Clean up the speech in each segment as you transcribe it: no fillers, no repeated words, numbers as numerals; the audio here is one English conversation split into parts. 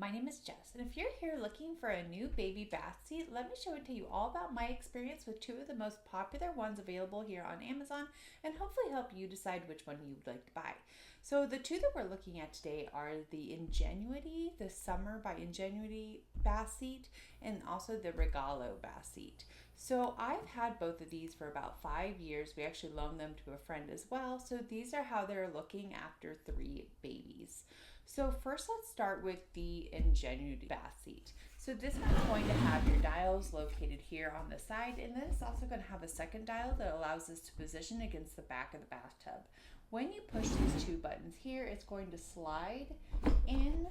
My name is Jess, and if you're here looking for a new baby bath seat, let me show and tell you all about my experience with two of the most popular ones available here on Amazon and hopefully help you decide which one you would like to buy. So the two that we're looking at today are the Ingenuity, the Summer by Ingenuity bath seat, and also the Regalo bath seat. So I've had both of these for about 5 years. We actually loaned them to a friend as well. So these are how they're looking after 3 babies. So first let's start with the Ingenuity bath seat. So this one's going to have your dials located here on the side, and then it's also going to have a second dial that allows us to position against the back of the bathtub. When you push these two buttons here, it's going to slide in,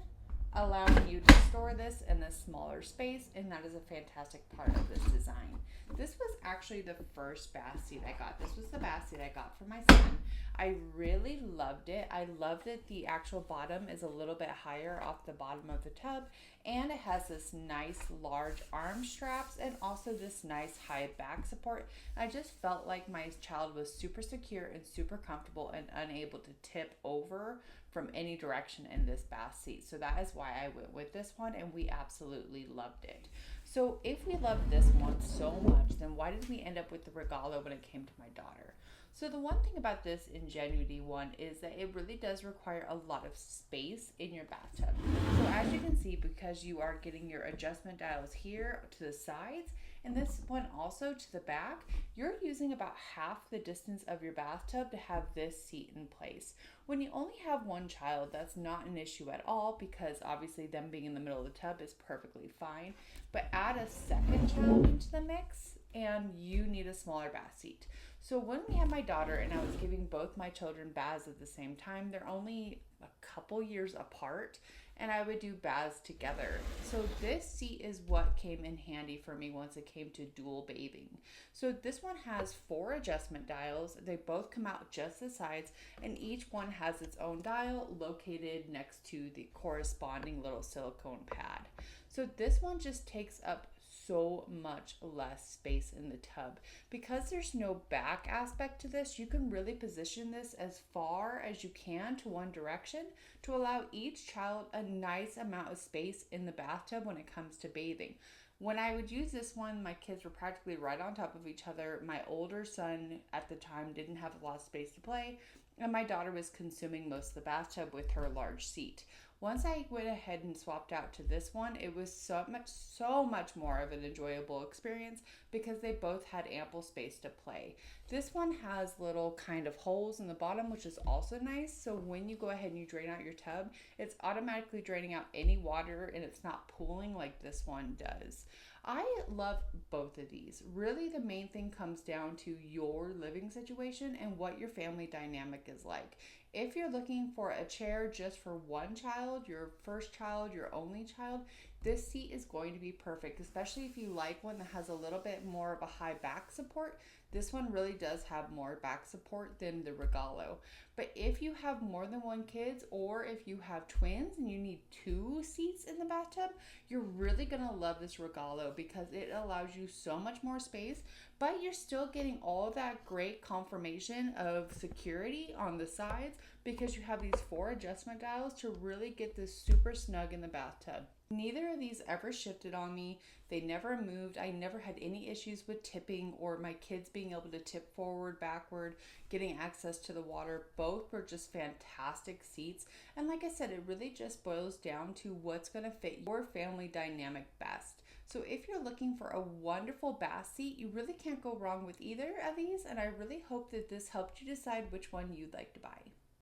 allowing you to store this in a smaller space, and that is a fantastic part of this design. This was actually the first bath seat I got. This was the bath seat I got for my son. I really loved it. I love that the actual bottom is a little bit higher off the bottom of the tub, and it has this nice large arm straps and also this nice high back support. I just felt like my child was super secure and super comfortable and unable to tip over from any direction in this bath seat. So that is why I went with this one, and we absolutely loved it. So if we loved this one so much, then why did we end up with the Regalo when it came to my daughter? So the one thing about this Ingenuity one is that it really does require a lot of space in your bathtub. So as you can see, because you are getting your adjustment dials here to the sides, and this one also to the back, you're using about half the distance of your bathtub to have this seat in place. When you only have one child, that's not an issue at all, because obviously them being in the middle of the tub is perfectly fine. But add a second child into the mix and you need a smaller bath seat. So when we had my daughter and I was giving both my children baths at the same time, they're only a couple years apart, and I would do baths together. So this seat is what came in handy for me once it came to dual bathing. So this one has 4 adjustment dials. They both come out just the sides, and each one has its own dial located next to the corresponding little silicone pad. So this one just takes up so much less space in the tub. Because there's no back aspect to this, you can really position this as far as you can to one direction to allow each child a nice amount of space in the bathtub when it comes to bathing. When I would use this one, my kids were practically right on top of each other. My older son at the time didn't have a lot of space to play, and my daughter was consuming most of the bathtub with her large seat. Once I went ahead and swapped out to this one, it was so much more of an enjoyable experience because they both had ample space to play. This one has little kind of holes in the bottom, which is also nice. So when you go ahead and you drain out your tub, it's automatically draining out any water and it's not pooling like this one does. I love both of these. Really, the main thing comes down to your living situation and what your family dynamic is like. If you're looking for a chair just for one child, your first child, your only child, this seat is going to be perfect, especially if you like one that has a little bit more of a high back support. This one really does have more back support than the Regalo. But if you have more than one kids, or if you have twins and you need 2 seats in the bathtub, you're really gonna love this Regalo because it allows you so much more space, but you're still getting all of that great confirmation of security on the sides because you have these 4 adjustment dials to really get this super snug in the bathtub. Neither of these ever shifted on me. They never moved. I never had any issues with tipping or my kids being able to tip forward, backward, getting access to the water. Both were just fantastic seats. And like I said, it really just boils down to what's going to fit your family dynamic best. So if you're looking for a wonderful bath seat, you really can't go wrong with either of these. And I really hope that this helped you decide which one you'd like to buy.